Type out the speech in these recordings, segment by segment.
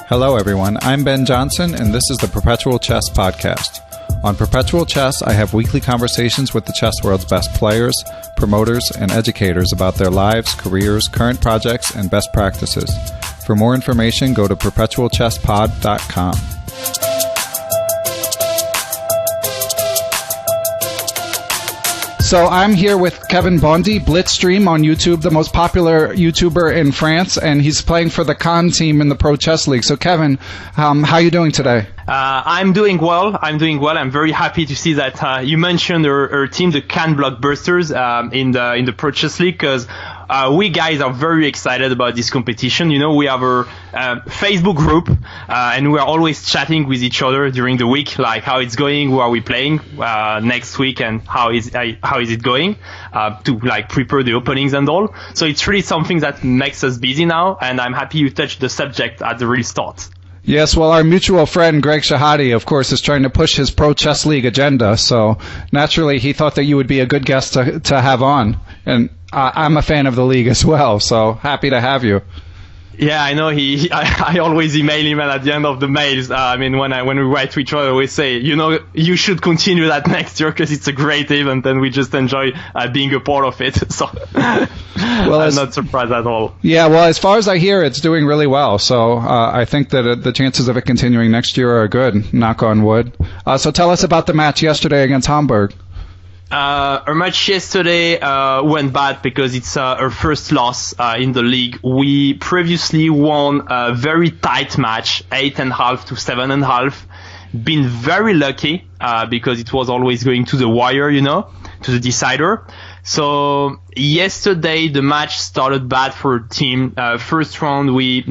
Hello everyone, I'm Ben Johnson and this is the Perpetual Chess Podcast. On Perpetual Chess, I have weekly conversations with the chess world's best players, promoters, and educators about their lives, careers, current projects, and best practices. For more information, go to perpetualchesspod.com. So I'm here with Kevin Bordi, Blitzstream on YouTube, the most popular YouTuber in France, and he's playing for the Cannes team in the Pro Chess League. So Kevin, how are you doing today? I'm doing well. I'm very happy to see that you mentioned our team, the Cannes Blockbusters, in the Pro Chess League, because we guys are very excited about this competition. You know, we have our Facebook group, and we are always chatting with each other during the week, like how it's going, who are we playing next week, and how is it going, to like prepare the openings and all. So it's really something that makes us busy now, and I'm happy you touched the subject at the real start. Yes, well, our mutual friend Greg Shahade, of course, is trying to push his Pro Chess League agenda, so naturally he thought that you would be a good guest to have on, and I'm a fan of the league as well, so happy to have you. Yeah, I know. I always email him, and at the end of the mails, when we write to each other, we say, you know, you should continue that next year because it's a great event, and we just enjoy being a part of it. So, well, I'm not surprised at all. Yeah, well, as far as I hear, it's doing really well. So I think that the chances of it continuing next year are good. Knock on wood. So tell us about the match yesterday against Hamburg. Our match yesterday went bad because it's our first loss in the league. We previously won a very tight match, 8.5 to 7.5. Been very lucky because it was always going to the wire, you know, to the decider. So yesterday the match started bad for our team. First round we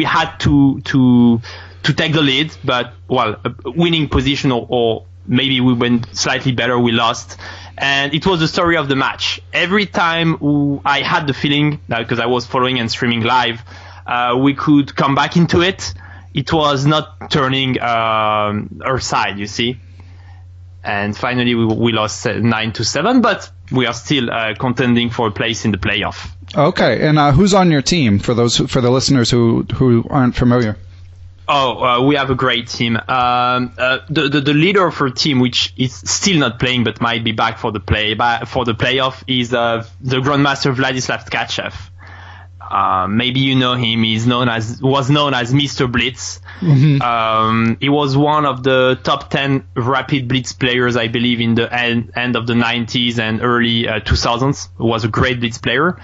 had to take the lead, but well, a winning position or maybe we went slightly better, we lost. And it was the story of the match. Every time I had the feeling, because I was following and streaming live, we could come back into it. It was not turning our side, you see. And finally we lost 9-7, but we are still contending for a place in the playoff. Okay, and who's on your team for the listeners who aren't familiar? We have a great team. The leader of our team, which is still not playing but might be back for the playoff, is the Grandmaster Vladislav Tkachev. Maybe you know him. He was known as Mr. Blitz. Mm-hmm. He was one of the top 10 rapid blitz players, I believe, in the end of the 90s and early 2000s. He was a great blitz player.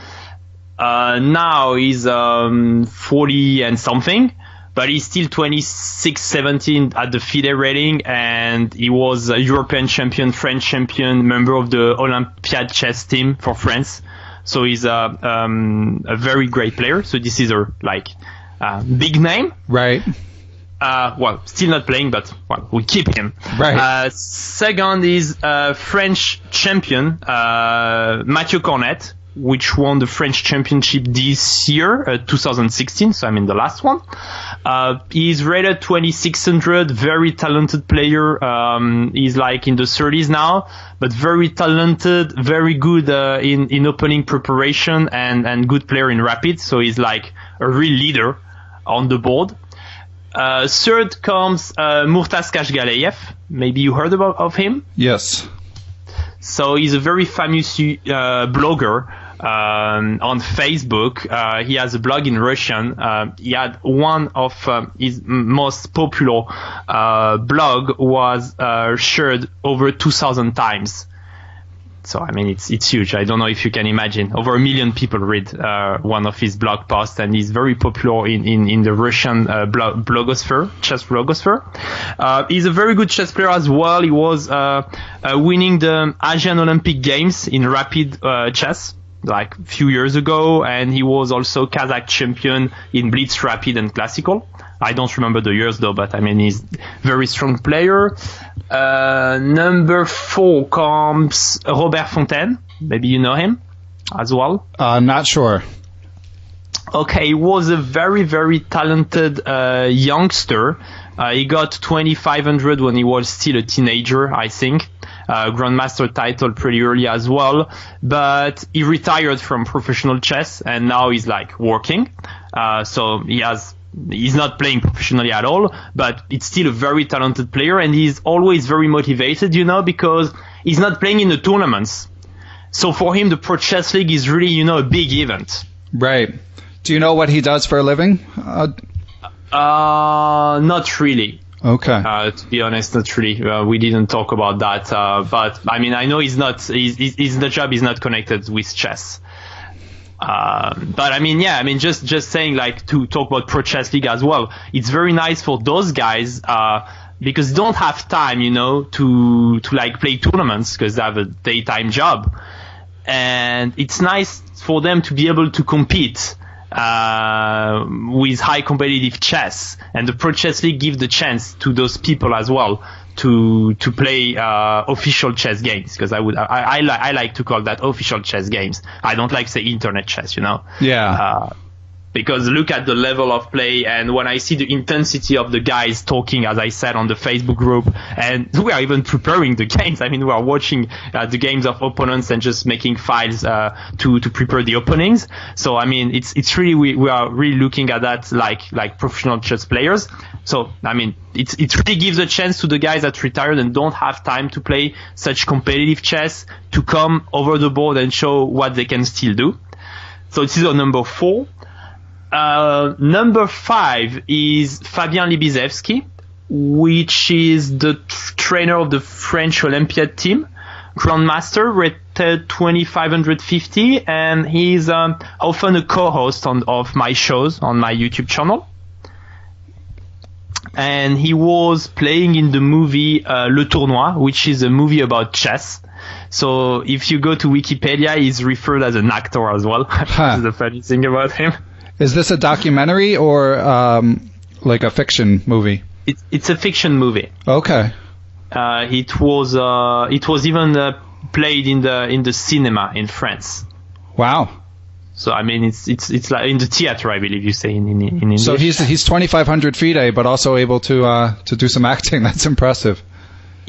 Now he's 40 and something. But he's still 26-17 at the FIDE rating, and he was a European champion, French champion, member of the Olympiad chess team for France. So he's a very great player. So this is our big name, right? Well, still not playing, but well, we keep him. Right. Second is French champion Macho Cornet, which won the French championship this year, 2016, so the last one. He's rated 2600, very talented player. He's in the 30s now, but very talented, very good in opening preparation and good player in rapid, so he's like a real leader on the board. Third comes Murtaz Kashgaleyev. Maybe you heard of him? Yes. So he's a very famous blogger on Facebook. He has a blog in Russian. He had one of his most popular blog was shared over 2,000 times. So it's huge. I don't know if you can imagine. Over 1 million people read one of his blog posts, and he's very popular in the Russian blogosphere, chess blogosphere. He's a very good chess player as well. He was winning the Asian Olympic Games in rapid chess a few years ago, and he was also Kazakh champion in Blitz, Rapid, and Classical. I don't remember the years though, but he's very strong player. Number 4 comes Robert Fontaine. Maybe you know him as well. Not sure. Okay, he was a very, very talented youngster. He got 2500 when he was still a teenager, I think. Grandmaster title pretty early as well, but he retired from professional chess and now he's working. So he has he's not playing professionally at all, but it's still a very talented player, and he's always very motivated, because he's not playing in the tournaments. So for him, the Pro Chess League is really, a big event. Right. Do you know what he does for a living? Not really. Okay. To be honest, not really. We didn't talk about that. But I mean, I know the job is not connected with chess. But I mean, just saying, like, to talk about Pro Chess League as well. It's very nice for those guys, because they don't have time, to like play tournaments because they have a daytime job. And it's nice for them to be able to compete with high competitive chess, and the Pro Chess League gives the chance to those people as well to play official chess games, because I like to call that official chess games. I don't like to say internet chess, Yeah. Because look at the level of play, and when I see the intensity of the guys talking, as I said, on the Facebook group, and we are even preparing the games. I mean, we are watching the games of opponents and just making files to prepare the openings. So I mean, it's really we are really looking at that like professional chess players. So I mean, it really gives a chance to the guys that retired and don't have time to play such competitive chess to come over the board and show what they can still do. So this is our number 4. Number 5 is Fabien Libizewski, which is the trainer of the French Olympiad team, Grandmaster, rated 2550, and he's often a co-host of my shows on my YouTube channel. And he was playing in the movie Le Tournoi, which is a movie about chess. So if you go to Wikipedia, he's referred as an actor as well. This is the funny thing about him. Is this a documentary or like a fiction movie? It's a fiction movie. Okay. It was even played in the cinema in France. Wow. So I mean, it's like in the theater, I believe you say in English. So he's 2,500 FIDE, but also able to do some acting. That's impressive.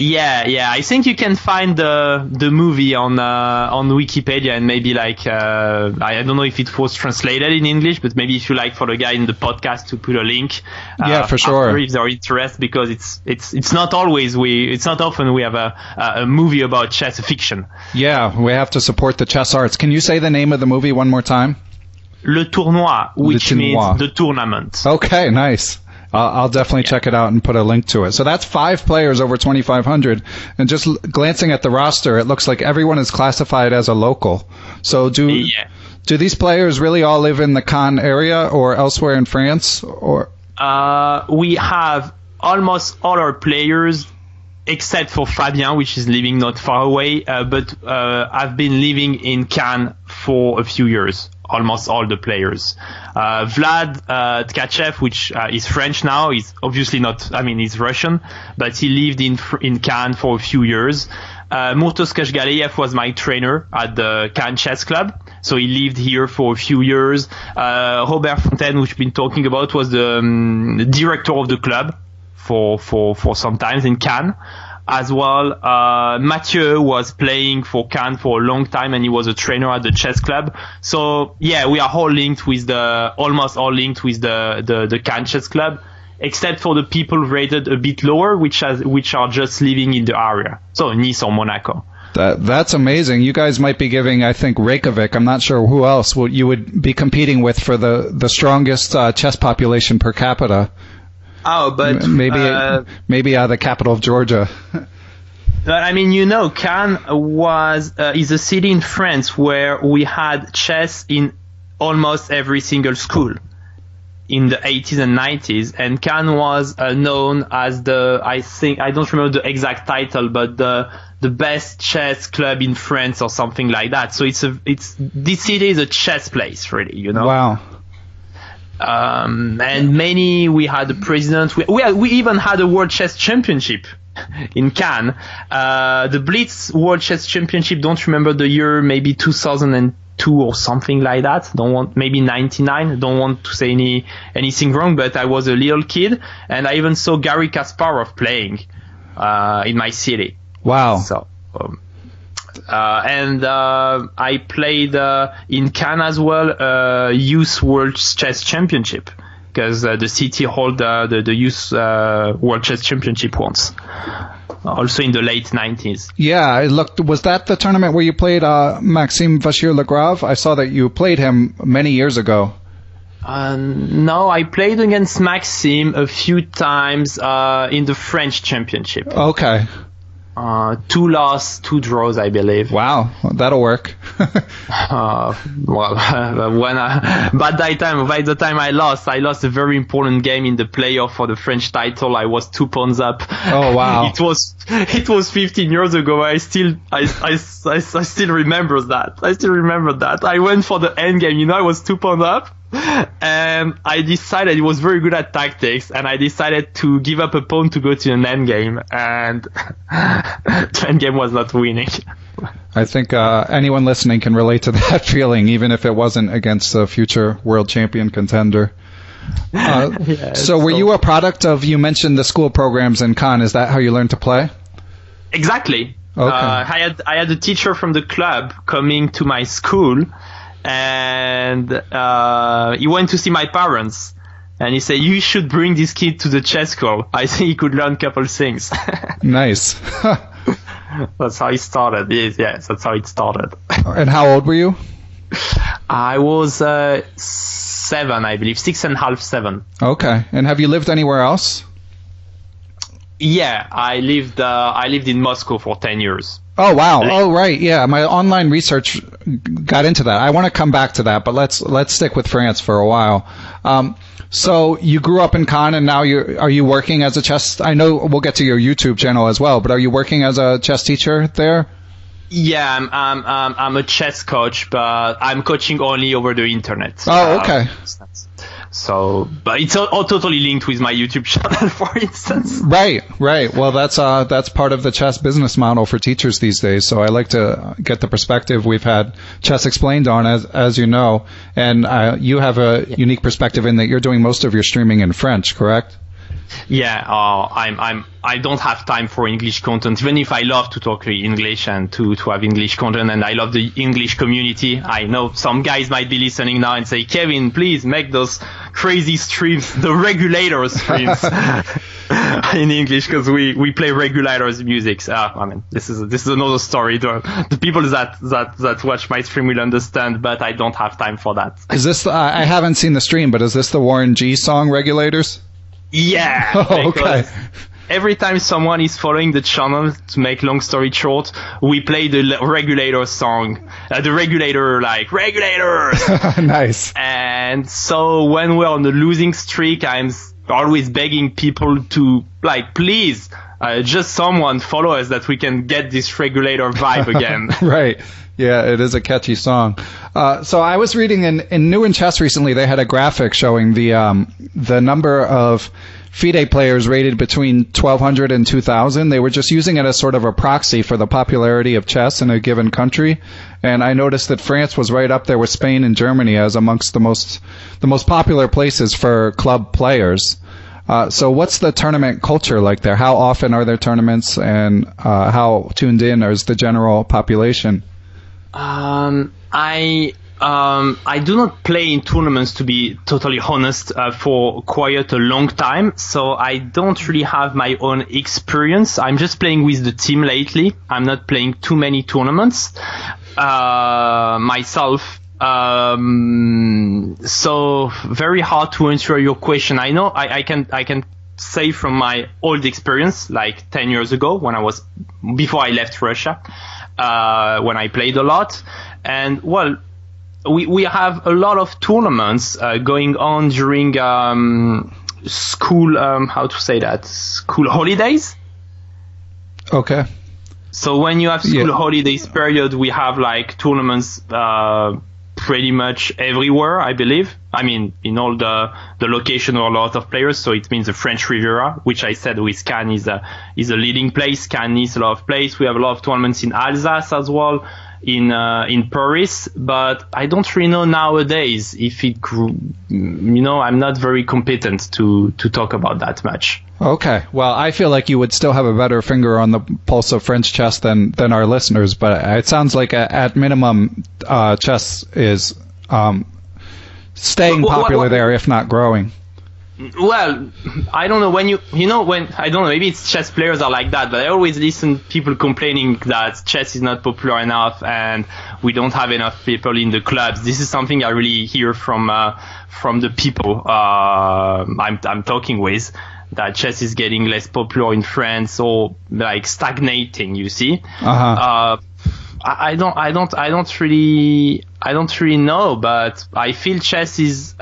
Yeah. I think you can find the movie on Wikipedia, and maybe like I don't know if it was translated in English, but maybe if you like for the guy in the podcast to put a link. Yeah, for sure. If they're interested, because it's not often we have a movie about chess fiction. Yeah, we have to support the chess arts. Can you say the name of the movie one more time? Le Tournoi, which means the tournament. Okay, nice. I'll definitely check it out and put a link to it. So that's 5 players over 2,500. And just glancing at the roster, it looks like everyone is classified as a local. So do these players really all live in the Cannes area or elsewhere in France? Or we have almost all our players, except for Fabien, which is living not far away, but I've been living in Cannes for a few years. Almost all the players. Vlad Tkachev, which is French now, is obviously not, I mean, he's Russian, but he lived in Cannes for a few years. Murtos Kashgaleyev was my trainer at the Cannes Chess Club, so he lived here for a few years. Robert Fontaine, which we've been talking about, was the director of the club for some time in Cannes. As well, Mathieu was playing for Cannes for a long time, and he was a trainer at the chess club. So yeah, we are almost all linked with the Cannes Chess Club, except for the people rated a bit lower, which are just living in the area. So Nice or Monaco. That's amazing. You guys might be giving, I think, Reykjavik. I'm not sure who else you would be competing with for the strongest chess population per capita. Oh, but maybe the capital of Georgia. But I mean, Cannes is a city in France where we had chess in almost every single school in the 80s and 90s, and Cannes was known as I don't remember the exact title, but the best chess club in France or something like that. So this city is a chess place, really, Wow. And we had a president. We even had a World Chess Championship in Cannes. The Blitz World Chess Championship, don't remember the year, maybe 2002 or something like that. Maybe 99. Don't want to say anything wrong, but I was a little kid, and I even saw Garry Kasparov playing in my city. Wow. So. And I played in Cannes as well, Youth World Chess Championship because the city hold the youth World Chess Championship once. Also in the late 90s. Yeah, was that the tournament where you played Maxime Vachier-Lagrave? I saw that you played him many years ago. No, I played against Maxime a few times in the French Championship. Okay. 2 losses, 2 draws, I believe. Wow, that'll work. By the time I lost a very important game in the playoff for the French title. I was 2 pawns up. Oh wow! It was 15 years ago. I still remember that. I went for the end game. I was 2 pawns up. And I decided it was very good at tactics, and I decided to give up a pawn to go to an endgame, and the endgame was not winning. I think anyone listening can relate to that feeling, even if it wasn't against a future world champion contender. So were you a product of, you mentioned the school programs in Cannes, is that how you learned to play? Exactly. Okay. I had a teacher from the club coming to my school, and he went to see my parents, and he said, you should bring this kid to the chess school. I think he could learn a couple things. Nice. That's how it started. Yes, that's how it started. And how old were you? I was 7, I believe, 6.5, 7. Okay. And have you lived anywhere else? Yeah, I lived in Moscow for 10 years. Oh wow! Oh right, yeah. My online research got into that. I want to come back to that, but let's stick with France for a while. So you grew up in Cannes, and now are you working as a chess? I know we'll get to your YouTube channel as well, but are you working as a chess teacher there? Yeah, I'm a chess coach, but I'm coaching only over the internet. Oh, okay. So, but it's all totally linked with my YouTube channel, for instance. Right. Well, that's part of the chess business model for teachers these days. So I like to get the perspective. We've had Chess Explained on, as you know, and you have a unique perspective in that you're doing most of your streaming in French, correct? Yeah, I don't have time for English content, even if I love to talk English and to have English content, and I love the English community. I know some guys might be listening now and say, Kevin, please make those crazy streams, the regulator streams in English, because we play regulators music. I mean, this is another story. The people that watch my stream will understand, but I don't have time for that. Is this, I haven't seen the stream, but is this the Warren G song, Regulators? Yeah. Oh, okay. Every time someone is following the channel, to make long story short, we play the regulator song. The regulator, like, regulators! Nice. And so when we're on the losing streak, I'm always begging people to, like, please, just someone follow us that we can get this regulator vibe again. Right. Yeah, it is a catchy song. So I was reading in New in Chess recently, they had a graphic showing the number of FIDE players rated between 1,200 and 2,000. They were just using it as sort of a proxy for the popularity of chess in a given country. And I noticed that France was right up there with Spain and Germany as amongst the most popular places for club players. So what's the tournament culture like there? How often are there tournaments, and how tuned in is the general population? I do not play in tournaments, to be totally honest, for quite a long time, so I don't really have my own experience. I'm just playing with the team lately. I'm not playing too many tournaments myself. So very hard to answer your question. I know I can say from my old experience, like 10 years ago, before I left Russia, when I played a lot. And well, we have a lot of tournaments going on during school, school holidays. Okay. So when you have school holidays period, we have like tournaments pretty much everywhere, I believe. I mean, in all the location are a lot of players, so it means the French Riviera, which I said with Cannes is a leading place. Cannes is a lot of place. We have a lot of tournaments in Alsace as well, in Paris, but I don't really know nowadays if it grew. I'm not very competent to talk about that much. Okay, well, I feel like you would still have a better finger on the pulse of French chess than our listeners, but it sounds like at minimum chess is staying popular there, if not growing. Well, I don't know when I don't know, maybe it's chess players are like that, but I always listen people complaining that chess is not popular enough and we don't have enough people in the clubs. This is something I really hear from the people I'm talking with, that chess is getting less popular in France or like stagnating, you see. I don't really know, but I feel chess is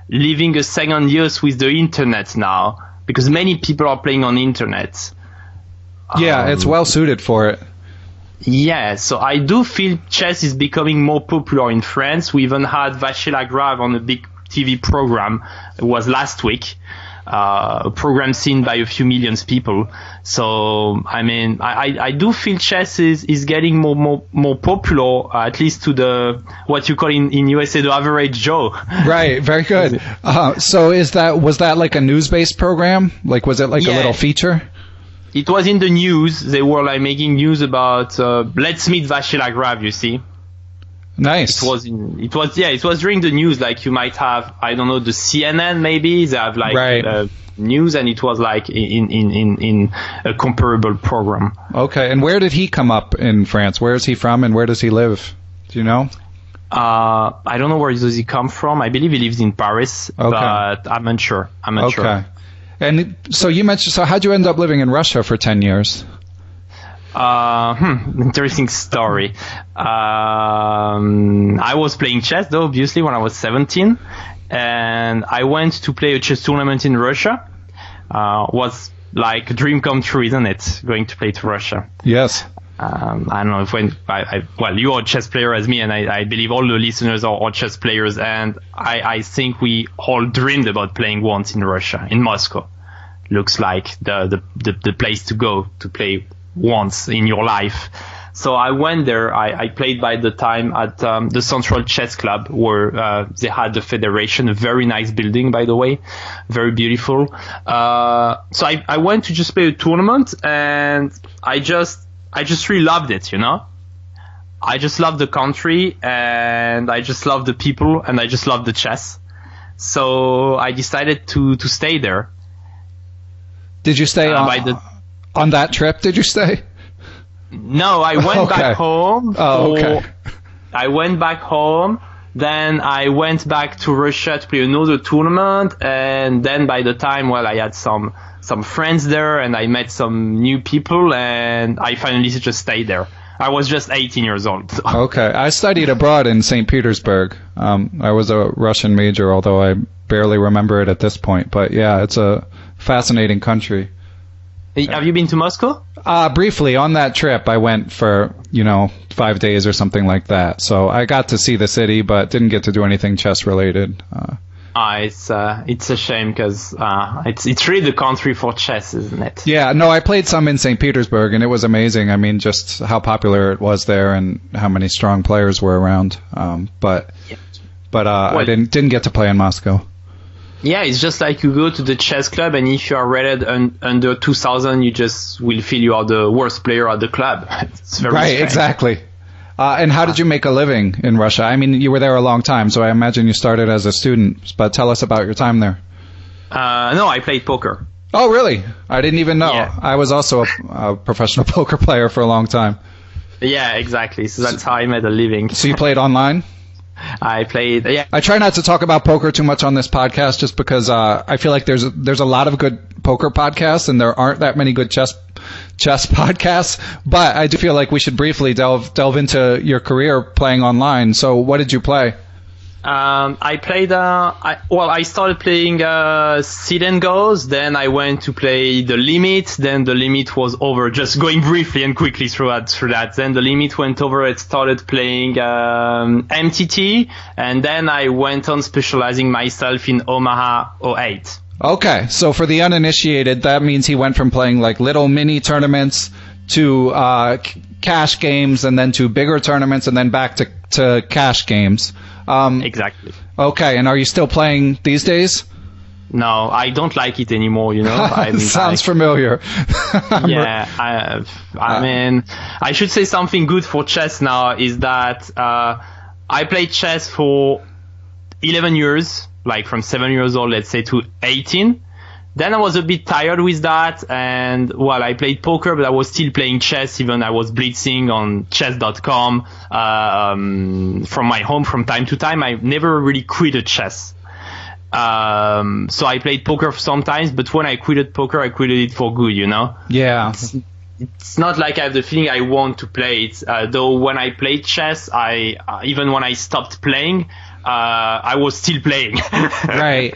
living a second use with the internet now, because many people are playing on the internet. Yeah, it's well suited for it. Yeah, so I do feel chess is becoming more popular in France. We even had Vachel Agrave on a big TV program. It was last week. A program seen by a few millions people. So, I mean, I do feel chess is getting more popular, at least to the, what you call in USA, the average Joe. Right, very good. So was that like a news-based program? Like, was it like a little feature? It was in the news. They were like making news about, let's meet Vachel Agrave, you see. Nice. It was during the news, like you might have, I don't know, the CNN maybe, they have like news, and it was like in a comparable program. Okay, and where did he come up in France? Where is he from and where does he live? Do you know? I don't know where does he come from. I believe he lives in Paris, but I'm unsure. Okay. And so you mentioned, so how'd you end up living in Russia for 10 years? Interesting story. I was playing chess, though, obviously, when I was 17, and I went to play a chess tournament in Russia. Was like a dream come true, isn't it? Going to play to Russia. Yes. I don't know if well, you are a chess player as me, and I believe all the listeners are chess players, and I think we all dreamed about playing once in Russia, in Moscow. Looks like the place to go to play once in your life. So I went there. I played by the time at the Central Chess Club, where they had the federation, a very nice building, by the way, very beautiful. So I went to just play a tournament, and I just really loved it, you know. I just loved the country, and I just loved the people, and I just loved the chess. So I decided to stay there. Did you stay on that trip? Did you stay? No, I went back home. Oh, okay. I went back home. Then I went back to Russia to play another tournament. And then by the time, I had some friends there, and I met some new people, and I finally just stayed there. I was just 18 years old. So. Okay. I studied abroad in St. Petersburg. I was a Russian major, although I barely remember it at this point. But yeah, it's a fascinating country. Have you been to Moscow? Briefly, on that trip, I went for, 5 days or something like that. So I got to see the city, but didn't get to do anything chess related. It's a shame, because it's really the country for chess, isn't it? Yeah, no, I played some in St. Petersburg, and it was amazing. I mean, just how popular it was there and how many strong players were around. But I didn't get to play in Moscow. Yeah, it's just like you go to the chess club, and if you are rated under 2,000, you just will feel you are the worst player at the club. It's very strange. Exactly. And how did you make a living in Russia? I mean, you were there a long time, so I imagine you started as a student, but tell us about your time there. No, I played poker. Oh, really? I didn't even know. Yeah. I was also a professional poker player for a long time. Yeah, exactly. So that's how I made a living. So you played online? I played, yeah. I try not to talk about poker too much on this podcast, just because I feel like there's a lot of good poker podcasts, and there aren't that many good chess podcasts. But I do feel like we should briefly delve into your career playing online. So what did you play? I played. I started playing Sit and Goes. Then I went to play The Limit. Then The Limit was over. Just going briefly and quickly through that. Then The Limit went over. I started playing MTT, and then I went on specializing myself in Omaha 08. Okay, so for the uninitiated, that means he went from playing like little mini tournaments to cash games, and then to bigger tournaments, and then back to cash games. Exactly. Okay, and are you still playing these days? No, I don't like it anymore, Sounds familiar. Yeah, I mean, I should say something good for chess now is that I played chess for 11 years, like from 7 years old, let's say, to 18. Then I was a bit tired with that, and well, I played poker, but I was still playing chess. Even I was blitzing on chess.com from my home from time to time. I never really quitted chess. So I played poker sometimes, but when I quitted poker, I quitted it for good, you know? Yeah. It's not like I have the feeling I want to play it. Though when I played chess, even when I stopped playing, I was still playing. Right.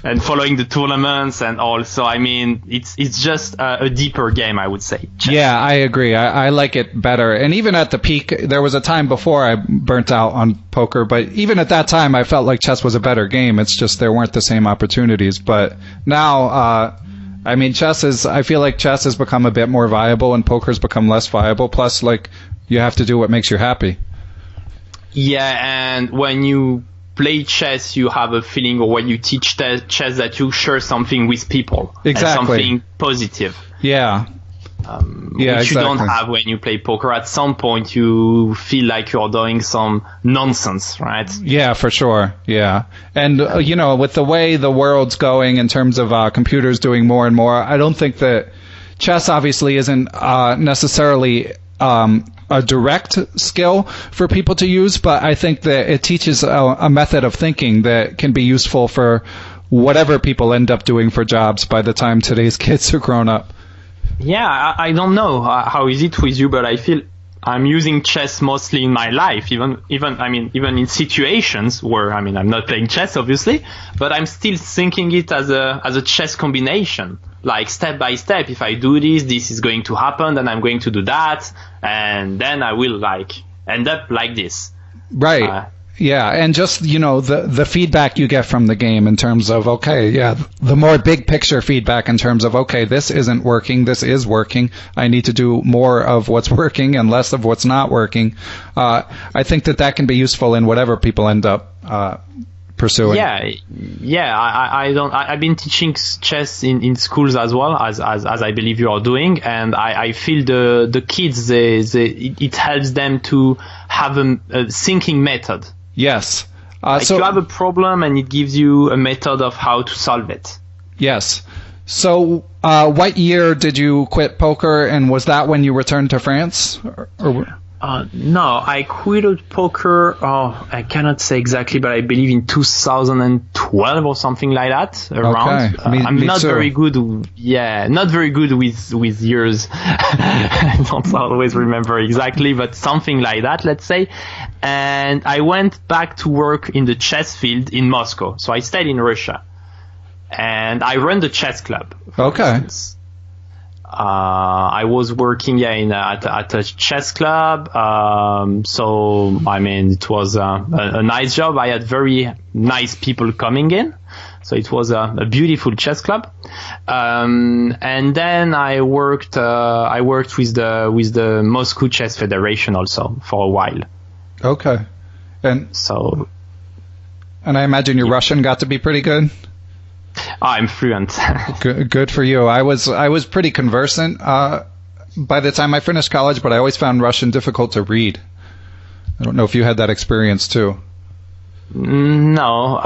And following the tournaments and all. So, I mean, it's just a deeper game, I would say. Chess. Yeah, I agree. I like it better. And even at the peak, there was a time before I burnt out on poker, but even at that time, I felt like chess was a better game. It's just there weren't the same opportunities. But now, I mean, I feel like chess has become a bit more viable and poker's become less viable. Plus, like, you have to do what makes you happy. Yeah, and when you play chess, you have a feeling, or when you teach chess, that you share something with people. Exactly. Something positive. Yeah. Which you don't have when you play poker. At some point, you feel like you're doing some nonsense, right? Yeah, for sure. Yeah. And, you know, with the way the world's going in terms of computers doing more and more, I don't think that chess obviously isn't necessarily a direct skill for people to use, but I think that it teaches a method of thinking that can be useful for whatever people end up doing for jobs by the time today's kids are grown up. Yeah, I don't know how is it with you, but I feel I'm using chess mostly in my life, even in situations where, I mean, I'm not playing chess, obviously, but I'm still thinking it as a chess combination. Like step by step, if I do this, this is going to happen, then I'm going to do that, and then I will like end up like this. Right. Yeah, and just, you know, the feedback you get from the game in terms of, okay, yeah, the more big picture feedback in terms of, okay, this isn't working, this is working, I need to do more of what's working and less of what's not working. I think that can be useful in whatever people end up pursuing. Yeah. I've been teaching chess in schools as well, as I believe you are doing, and I feel the kids, it helps them to have a thinking method. Yes. So you have a problem, and it gives you a method of how to solve it. Yes. So, what year did you quit poker, and was that when you returned to France? No, I quitted poker. I cannot say exactly, but I believe in 2012 or something like that. Around. Okay. I'm me not too. very good. Not very good with years. I don't always remember exactly, but something like that, let's say. And I went back to work in the chess field in Moscow. So I stayed in Russia, and I run the chess club. Okay. Instance. I was working at a chess club, so I mean it was a nice job. I had very nice people coming in, so it was a beautiful chess club. And then I worked with the Moscow Chess Federation also for a while. Okay, and I imagine your Russian got to be pretty good. I'm fluent. Good for you. I was pretty conversant by the time I finished college, but I always found Russian difficult to read. I don't know if you had that experience too. No.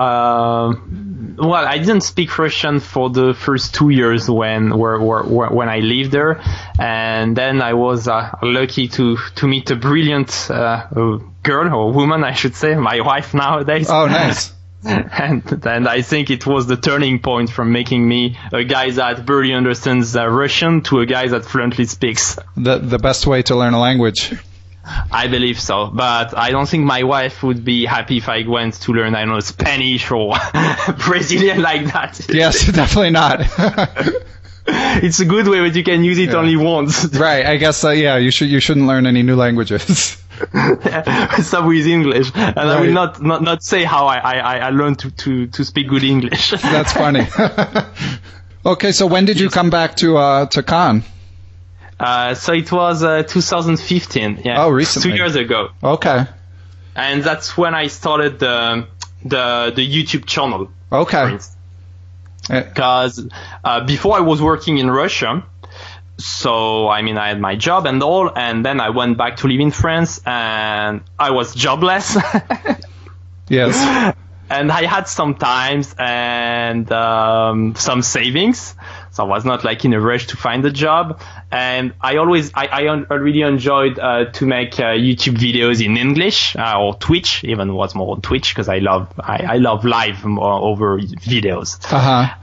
Well, I didn't speak Russian for the first 2 years when I lived there, and then I was lucky to meet a brilliant girl, or woman, I should say, my wife nowadays. Oh, nice. And I think it was the turning point from making me a guy that barely understands Russian to a guy that fluently speaks. The best way to learn a language. I believe so, but I don't think my wife would be happy if I went to learn, I don't know, Spanish or Brazilian like that. Yes, definitely not. It's a good way, but you can use it only once. Right, I guess, you shouldn't learn any new languages. Stop with English, and right. I will not say how I learned to speak good English. That's funny. Okay, so when did you come back to Cannes? So it was 2015. Yeah. Oh, recently. 2 years ago. Okay. And that's when I started the YouTube channel. Okay. Because before I was working in Russia. So, I mean, I had my job and all, and then I went back to live in France, and I was jobless. Yes. And I had some times and some savings. So I was not like in a rush to find a job. And I really enjoyed to make YouTube videos in English or Twitch, even was more on Twitch because I love live over videos. Uh-huh.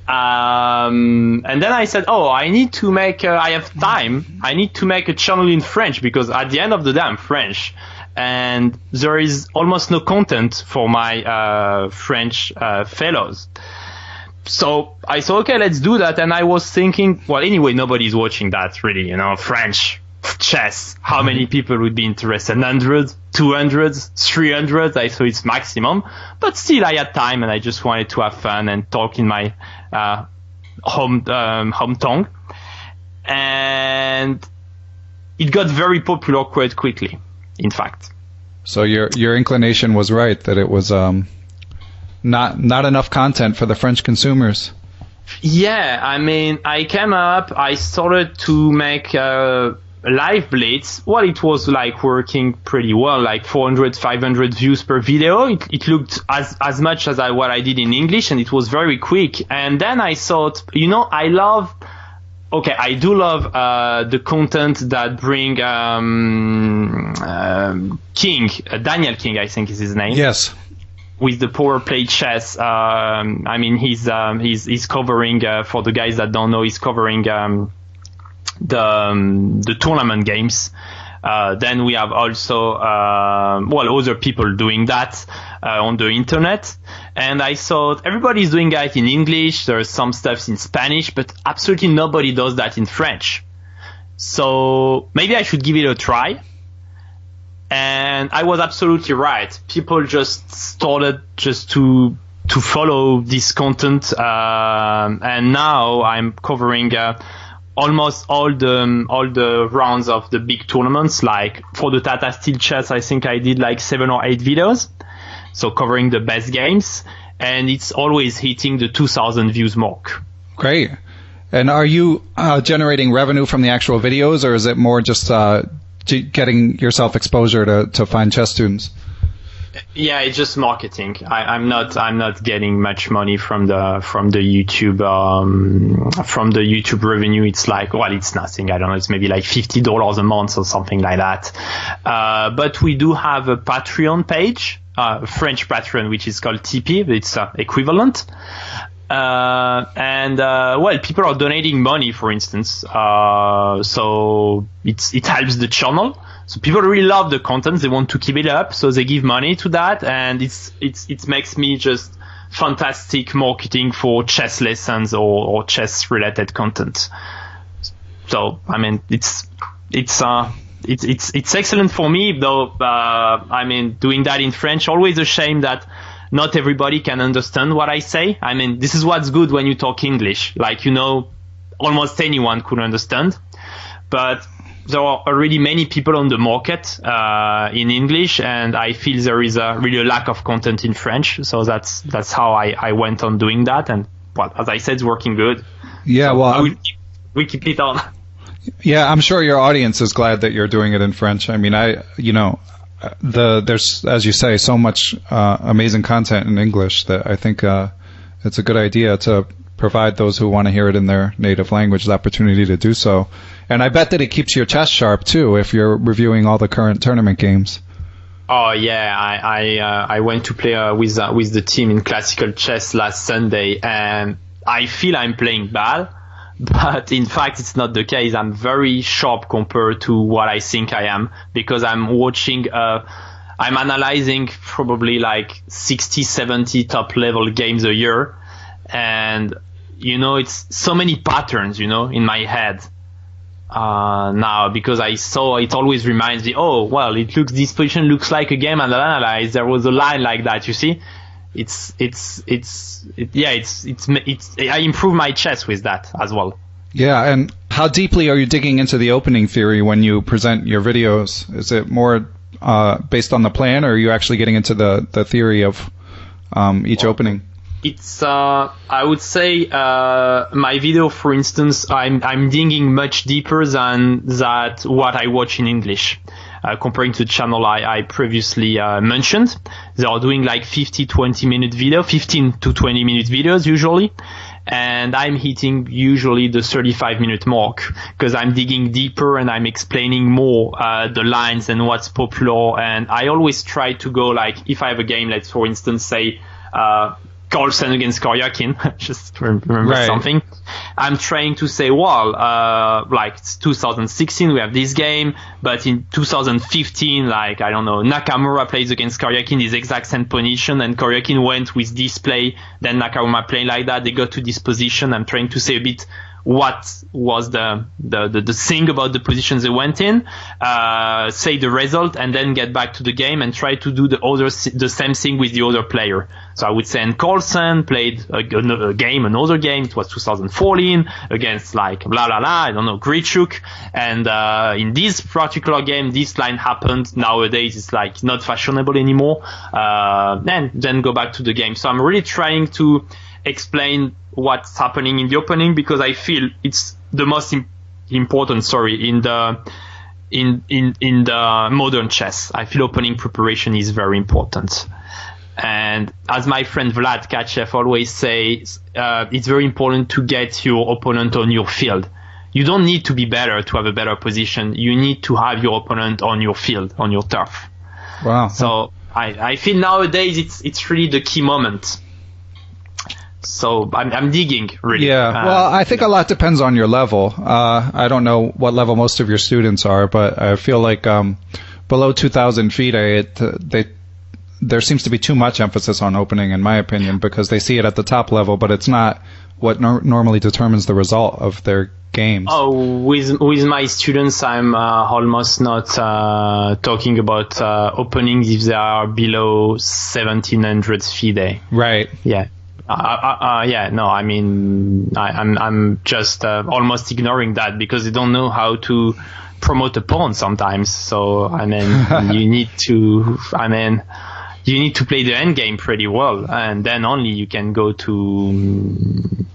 And then I said, I need to make, I have time. I need to make a channel in French because at the end of the day, I'm French. And there is almost no content for my French fellows. So I said, okay, let's do that. And I was thinking, well, anyway, nobody's watching that really, French chess. How many people would be interested? 100, 200, 300? I thought it's maximum. But still, I had time and I just wanted to have fun and talk in my home tongue. And it got very popular quite quickly. In fact, so your inclination was right that it was not enough content for the French consumers. Yeah, I mean, I came up, I started to make live blitz. Well, it was like working pretty well, like 400, 500 views per video. It looked as much as what I did in English, and it was very quick. And then I thought, I do love the content that bring King, Daniel King, I think is his name. Yes. With the power play chess. I mean, he's covering for the guys that don't know, he's covering the tournament games. Then we have also other people doing that on the internet. And I thought everybody's doing that in English. There's some stuff in Spanish, but absolutely nobody does that in French. So maybe I should give it a try. And I was absolutely right. People just started just to follow this content. And now I'm covering almost all the rounds of the big tournaments. Like for the Tata Steel Chess, I think I did like 7 or 8 videos. So covering the best games, and it's always hitting the 2,000 views mark. Great. And are you generating revenue from the actual videos, or is it more just getting yourself exposure to find chess students? Yeah, it's just marketing. I'm not getting much money from the YouTube revenue. It's like, well, it's nothing. I don't know. It's maybe like $50 a month or something like that. But we do have a Patreon page. French Patreon, which is called TP, it's equivalent. People are donating money, for instance. So it helps the channel. So people really love the content. They want to keep it up. So they give money to that. And it makes me just fantastic marketing for chess lessons or chess related content. So, I mean, it's excellent for me, though. I mean, doing that in French, always a shame that not everybody can understand what I say. I mean, this is what's good when you talk English. Like, almost anyone could understand. But there are already many people on the market in English, and I feel there is really a lack of content in French. So that's how I went on doing that. And, well, as I said, it's working good. Yeah, so well, we keep it on. Yeah, I'm sure your audience is glad that you're doing it in French. I mean, there's, as you say, so much amazing content in English that I think it's a good idea to provide those who want to hear it in their native language the opportunity to do so. And I bet that it keeps your chess sharp too if you're reviewing all the current tournament games. Oh yeah, I went to play with the team in classical chess last Sunday, and I feel I'm playing bad. But in fact, it's not the case. I'm very sharp compared to what I think I am, because I'm watching, I'm analyzing probably like 60, 70 top level games a year. And, it's so many patterns, in my head. Now, because I saw, it always reminds me, this position looks like a game, and I analyze, there was a line like that, you see? I improve my chess with that as well. Yeah, and how deeply are you digging into the opening theory when you present your videos? Is it more based on the plan, or are you actually getting into the theory of each opening? It's I would say my video, for instance, I'm digging much deeper than that what I watch in English. comparing to the channel I previously mentioned. They are doing like 20 minute video, 15 to 20 minute videos usually. And I'm hitting usually the 35-minute mark because I'm digging deeper and I'm explaining more the lines and what's popular. And I always try to go like, if I have a game, let's for instance say Carlsen against Koryakin, just remember something. I'm trying to say, well, like it's 2016, we have this game, but in 2015, like, I don't know, Nakamura plays against Koryakin, this exact same position, and Koryakin went with this play, then Nakamura playing like that, they got to this position. I'm trying to say a bit what was the thing about the positions they went in, say the result, and then get back to the game and try to do the same thing with the other player. So I would say, and Carlsen played another game, it was 2014 against like I don't know, Grichuk, and in this particular game, this line happened. Nowadays, it's like not fashionable anymore. And then go back to the game. So I'm really trying to explain what's happening in the opening because I feel it's the most important story in the modern chess. I feel opening preparation is very important. And as my friend Vlad Kachev always says, it's very important to get your opponent on your field. You don't need to be better to have a better position. You need to have your opponent on your field, on your turf. Wow. So I feel nowadays it's really the key moment. So I'm digging, really. Yeah, well, I think a lot depends on your level. I don't know what level most of your students are, but I feel like below 2,000 FIDE, there seems to be too much emphasis on opening, in my opinion, because they see it at the top level, but it's not what normally determines the result of their games. Oh, with my students, I'm almost not talking about openings if they are below 1,700 FIDE. Right. Yeah. No, I mean, I'm just almost ignoring that because they don't know how to promote a pawn sometimes. So, I mean, you need to play the end game pretty well, and then only you can go to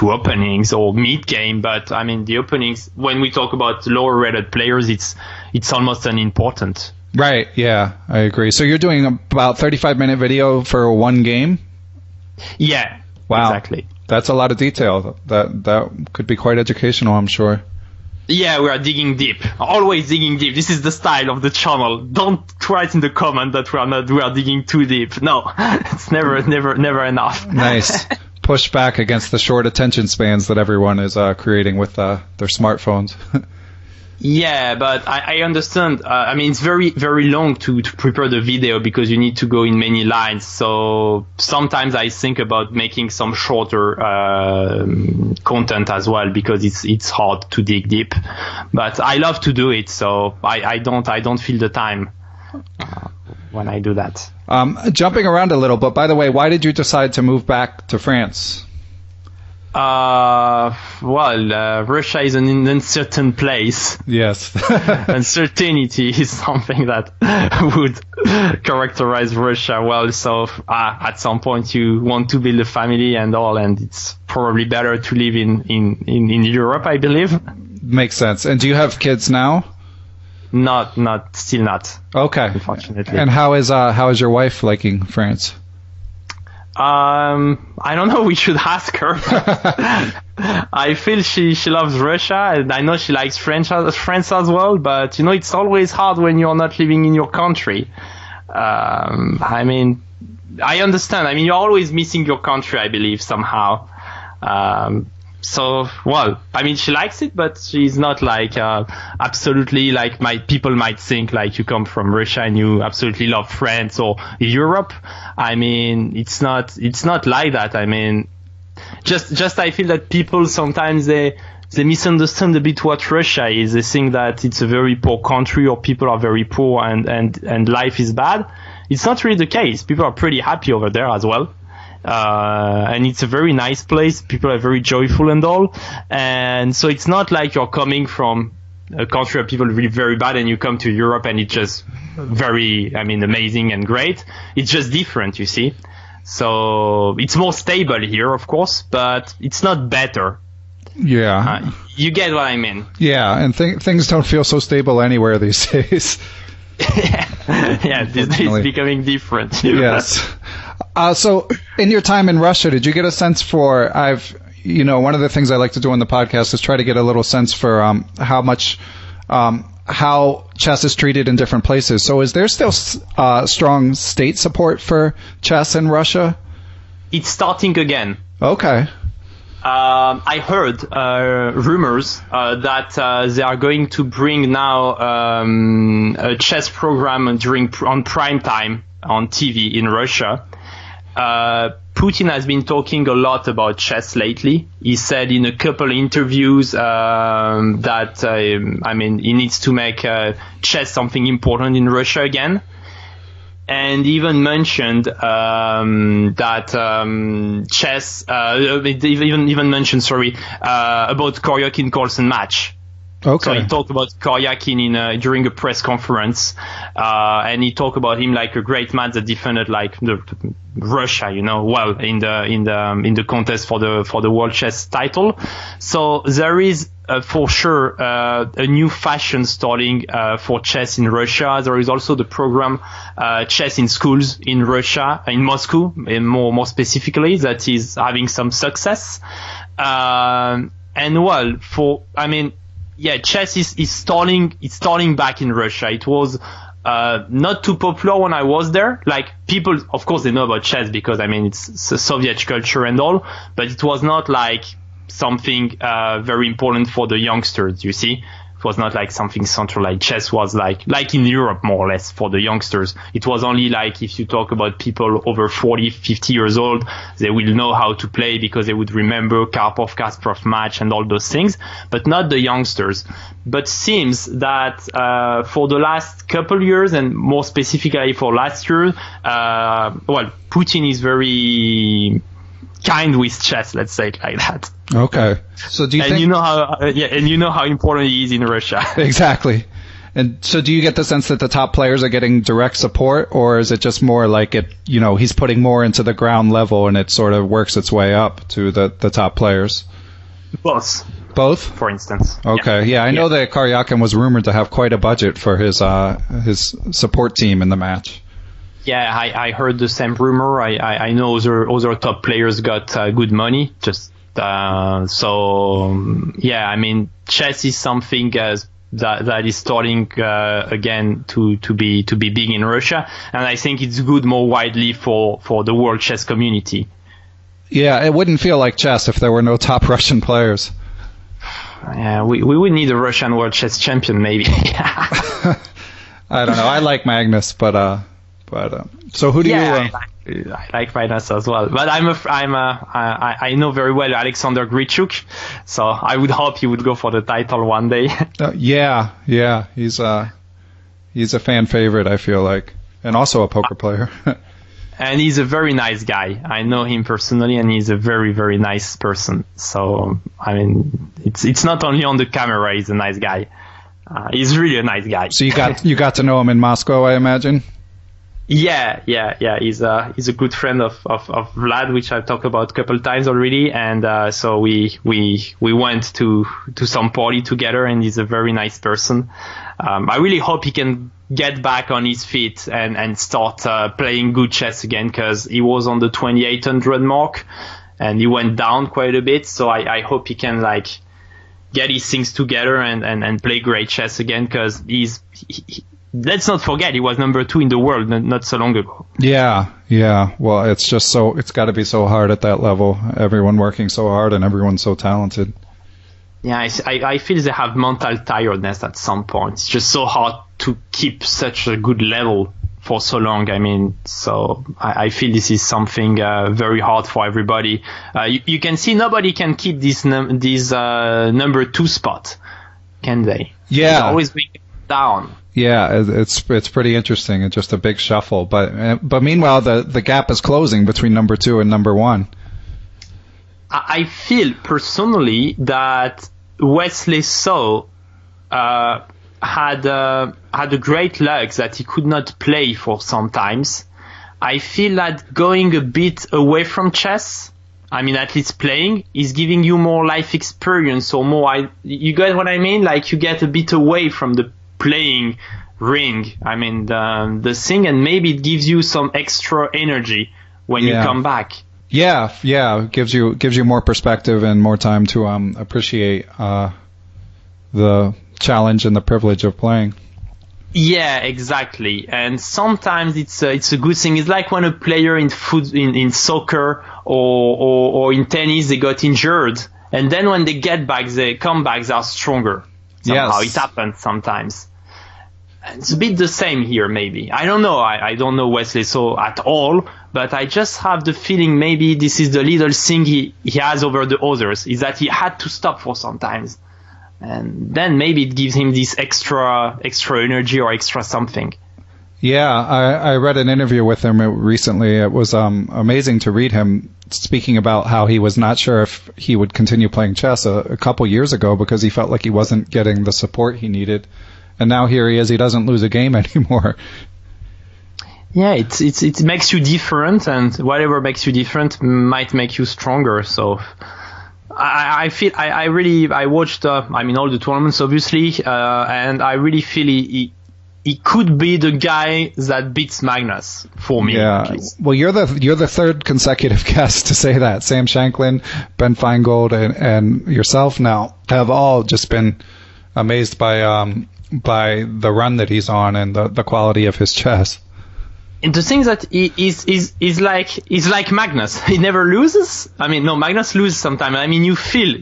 openings or mid game. But I mean, the openings, when we talk about lower rated players, it's almost unimportant. Right. Yeah, I agree. So you're doing about 35-minute video for one game? Yeah. Wow. Exactly. That's a lot of detail. That could be quite educational, I'm sure. Yeah, we are digging deep. Always digging deep. This is the style of the channel. Don't write in the comment that we are digging too deep. No, it's never enough. Nice. Push back against the short attention spans that everyone is creating with their smartphones. Yeah, but I understand. I mean, it's very, very long to prepare the video because you need to go in many lines. So sometimes I think about making some shorter content as well because it's hard to dig deep. But I love to do it, so I don't feel the time when I do that. Jumping around a little, but by the way, why did you decide to move back to France? Russia is an uncertain place. Yes. Uncertainty is something that would characterize Russia well. So at some point you want to build a family and all, and it's probably better to live in Europe, I believe. Makes sense. And do you have kids now? Still not. Okay. Unfortunately. And how is your wife liking France? I don't know. We should ask her. I feel she loves Russia, and I know she likes France as well. But you know, it's always hard when you're not living in your country. I mean, I understand. I mean, you're always missing your country, I believe, somehow. So, well, I mean, she likes it, but she's not like absolutely like people might think like you come from Russia and you absolutely love France or Europe. I mean, it's not like that. I mean, just I feel that people sometimes they misunderstand a bit what Russia is. They think that it's a very poor country or people are very poor and life is bad. It's not really the case. People are pretty happy over there as well. And it's a very nice place. People are very joyful and all. And so it's not like you're coming from a country where people are really very bad and you come to Europe and it's just very, I mean, amazing and great. It's just different, you see. So it's more stable here, of course, but it's not better. Yeah. You get what I mean. Yeah, and things don't feel so stable anywhere these days. Yeah, this day is becoming different. Yes. So, in your time in Russia, did you get a sense for? One of the things I like to do on the podcast is try to get a little sense for how chess is treated in different places. So, is there still strong state support for chess in Russia? It's starting again. Okay. I heard rumors that they are going to bring now a chess program on prime time on TV in Russia. Putin has been talking a lot about chess lately. He said in a couple interviews that he needs to make chess something important in Russia again. And even mentioned that chess. Even mentioned about Koryakin-Carlsen match. Okay. So he talked about Koryakin during a press conference, and he talked about him like a great man that defended like Russia, well in the contest for the world chess title. So there is for sure a new fashion starting for chess in Russia. There is also the program chess in schools in Russia, in Moscow, and more specifically, that is having some success. Chess is starting. It's starting back in Russia. It was not too popular when I was there. Like people, of course, they know about chess because it's a Soviet culture and all, but it was not like something very important for the youngsters. You see, it was not like something central. Like chess was like in Europe more or less for the youngsters. It was only like if you talk about people over 40, 50 years old, they will know how to play because they would remember Karpov-Kasparov match and all those things, but not the youngsters. But seems that for the last couple years and more specifically for last year, Putin is very kind with chess, let's say it like that. Okay. So do you think... you know how important he is in Russia. Exactly. And so do you get the sense that the top players are getting direct support, or is it just more like he's putting more into the ground level and it sort of works its way up to the top players? Both. Both? For instance. Okay. Yeah, I know that Koryakin was rumored to have quite a budget for his support team in the match. Yeah, I heard the same rumor. I know other top players got good money. Chess is something that is starting again to be big in Russia, and I think it's good more widely for the world chess community. Yeah, it wouldn't feel like chess if there were no top Russian players. Yeah, we would need a Russian world chess champion maybe. I don't know. I like Magnus, but so who do you? I like Magnus as well, but I know very well Alexander Grichuk, so I would hope he would go for the title one day. Yeah, he's a fan favorite, I feel like, and also a poker player. And he's a very nice guy. I know him personally, and he's a very, very nice person. So it's not only on the camera; he's a nice guy. He's really a nice guy. So you got to know him in Moscow, I imagine. Yeah. He's a good friend of Vlad, which I've talked about a couple times already, and so we went to some party together, and he's a very nice person. I really hope he can get back on his feet and start playing good chess again, because he was on the 2800 mark and he went down quite a bit. So I hope he can get his things together and play great chess again, because let's not forget, he was number 2 in the world not so long ago. Yeah. Well, it's got to be so hard at that level. Everyone working so hard and everyone so talented. Yeah, I feel they have mental tiredness at some point. It's just so hard to keep such a good level for so long. So I feel this is something very hard for everybody. You can see nobody can keep this number 2 spot, can they? Yeah. It's always going down. Yeah, it's pretty interesting. It's just a big shuffle. But meanwhile, the gap is closing between number 2 and number 1. I feel personally that Wesley So had a great luck that he could not play for some times. I feel that going a bit away from chess, I mean, at least playing, is giving you more life experience or more. You get what I mean? Like you get a bit away from the playing ring. I mean, the thing, and maybe it gives you some extra energy when you come back. Yeah, gives you more perspective and more time to appreciate the challenge and the privilege of playing. Yeah, exactly. And sometimes it's a good thing. It's like when a player in soccer or in tennis, they got injured, and then when they get back, they come back, they are stronger. Somehow it happens sometimes. And it's a bit the same here, maybe. I don't know. I don't know Wesley so at all, but I just have the feeling maybe this is the little thing he has over the others, is that he had to stop for sometimes. And then maybe it gives him this extra energy or extra something. Yeah, I read an interview with him recently. It was amazing to read him speaking about how he was not sure if he would continue playing chess a couple years ago because he felt like he wasn't getting the support he needed. And now here he is, he doesn't lose a game anymore. Yeah, it makes you different, and whatever makes you different might make you stronger. So I feel I watched all the tournaments obviously, and I really feel he could be the guy that beats Magnus for me. Yeah, well, you're the third consecutive guest to say that. Sam Shanklin, Ben Feingold, and yourself now have all just been amazed by the run that he's on and the quality of his chess. And the thing that he's like Magnus. He never loses. I mean, no, Magnus loses sometimes. I mean, you feel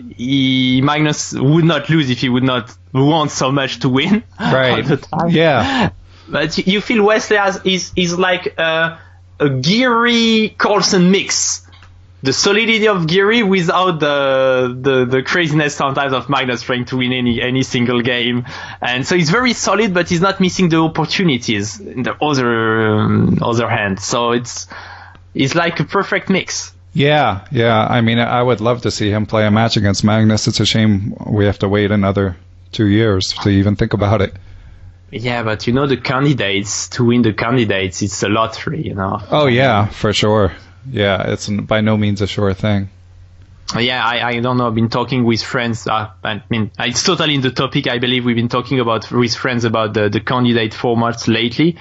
Magnus would not lose if he would not want so much to win. Right. All the time. Yeah. But you feel Wesley is like a Geary Carlsen mix. The solidity of Geary without the craziness sometimes of Magnus trying to win any single game. And so he's very solid, but he's not missing the opportunities in the other hand. So it's like a perfect mix. Yeah. I mean, I would love to see him play a match against Magnus. It's a shame we have to wait another 2 years to even think about it. Yeah, but the candidates, to win the candidates, it's a lottery, Oh yeah, for sure. Yeah, it's by no means a sure thing. Yeah, I don't know. I've been talking with friends. I mean, it's totally in the topic. I believe we've been talking with friends about the candidate formats lately,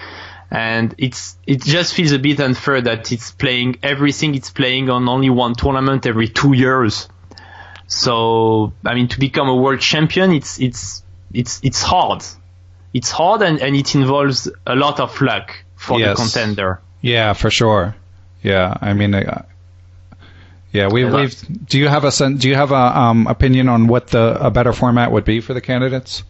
and it just feels a bit unfair that it's playing everything. It's playing on only one tournament every 2 years. So I mean, to become a world champion, it's hard. It's hard, and it involves a lot of luck for the contender. Yeah, for sure. Yeah, I mean, we've. Do you have a opinion on what a better format would be for the candidates?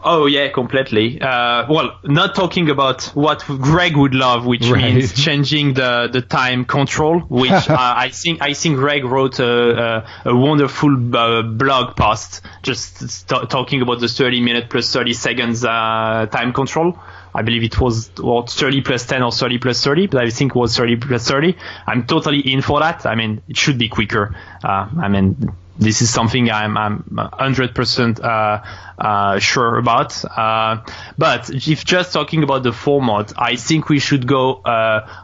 Oh yeah, completely. Well, not talking about what Greg would love, which means changing the time control. Which I think Greg wrote a wonderful blog post just talking about the 30-minute plus 30 seconds time control. I believe it was 30 plus 10 or 30 plus 30, but I think it was 30 plus 30. I'm totally in for that. I mean, it should be quicker. I mean, this is something I'm 100% sure about. But if just talking about the format, I think we should go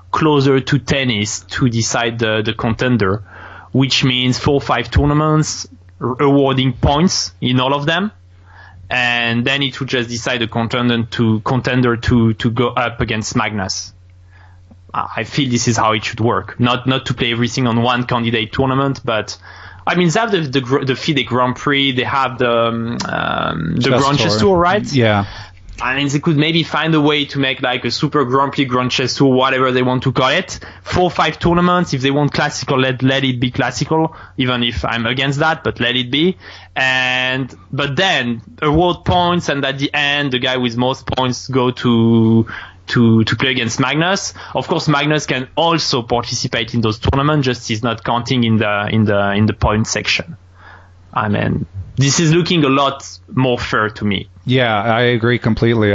closer to tennis to decide the contender, which means 4 or 5 tournaments, awarding points in all of them. And then it would just decide the contender to go up against Magnus. I feel this is how it should work. Not to play everything on one candidate tournament, but I mean they have the FIDE Grand Prix, they have the Grand Chess Tour, right? Yeah. I mean, they could maybe find a way to make like a Super Grand Prix, Grand Chess Tour, whatever they want to call it. 4 or 5 tournaments. If they want classical, let it be classical, even if I'm against that, but let it be. But then award points, and at the end, the guy with most points go to play against Magnus. Of course, Magnus can also participate in those tournaments, just he's not counting in the point section. I mean, this is looking a lot more fair to me. Yeah, I agree completely.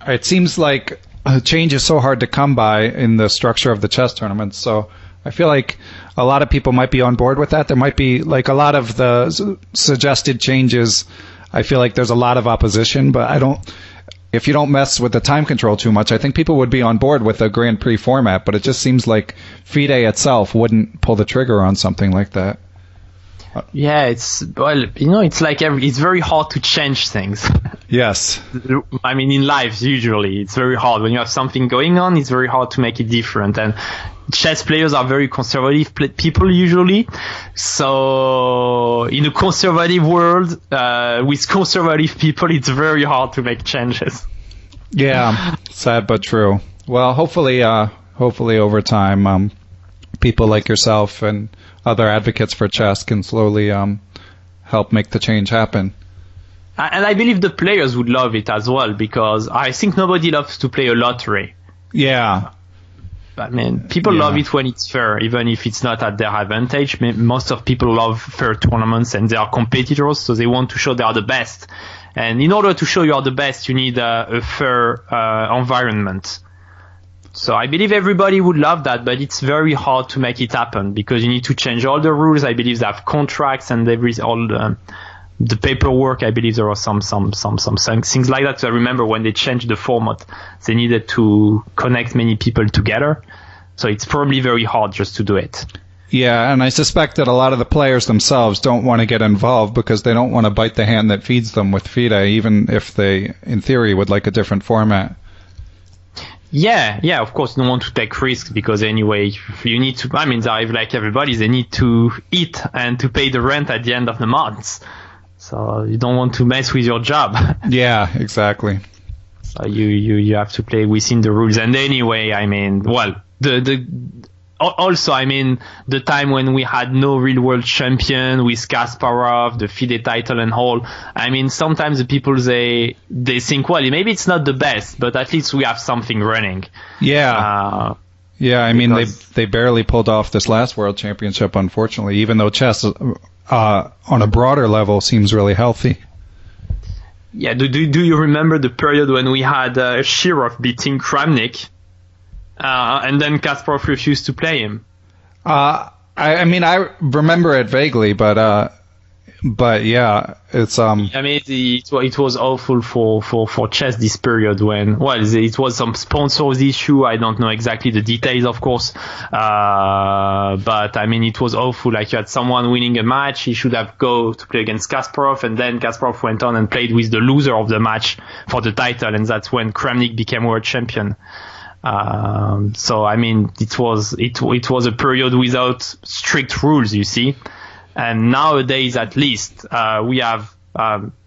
It seems like change is so hard to come by in the structure of the chess tournaments. So I feel like a lot of people might be on board with that. There might be like a lot of the suggested changes. I feel like there's a lot of opposition, but if you don't mess with the time control too much, I think people would be on board with a Grand Prix format, but it just seems like FIDE itself wouldn't pull the trigger on something like that. Yeah, it's like it's very hard to change things. Yes. I mean, in life, usually, it's very hard. When you have something going on, it's very hard to make it different. And chess players are very conservative people, usually. So, in a conservative world, with conservative people, it's very hard to make changes. Yeah, sad but true. Well, hopefully over time, people like yourself and other advocates for chess can slowly help make the change happen. And I believe the players would love it as well, because I think nobody loves to play a lottery. Yeah. I mean, people love it when it's fair, even if it's not at their advantage. Most of people love fair tournaments, and they are competitors, so they want to show they are the best. And in order to show you are the best, you need a fair environment. So I believe everybody would love that, but it's very hard to make it happen because you need to change all the rules. I believe they have contracts and all the paperwork. I believe there are some things like that. So I remember when they changed the format, they needed to connect many people together. So it's probably very hard just to do it. Yeah, and I suspect that a lot of the players themselves don't want to get involved because they don't want to bite the hand that feeds them with FIDE, even if they, in theory, would like a different format. Yeah, of course, you don't want to take risks because anyway, you need to, like everybody, they need to eat and to pay the rent at the end of the month. So you don't want to mess with your job. Yeah, exactly. So you have to play within the rules. And anyway, the time when we had no real world champion with Kasparov, the FIDE title and all, sometimes the people, they think, well, maybe it's not the best, but at least we have something running. Yeah. They barely pulled off this last world championship, unfortunately, even though chess, on a broader level, seems really healthy. Yeah, do you remember the period when we had Shirov beating Kramnik? And then Kasparov refused to play him. I remember it vaguely, but yeah, it's it was awful for chess this period when it was some sponsors issue. I don't know exactly the details, of course, but it was awful. Like you had someone winning a match, he should have go to play against Kasparov, and then Kasparov went on and played with the loser of the match for the title, and that's when Kramnik became world champion. It was a period without strict rules, you see. And nowadays, at least, we have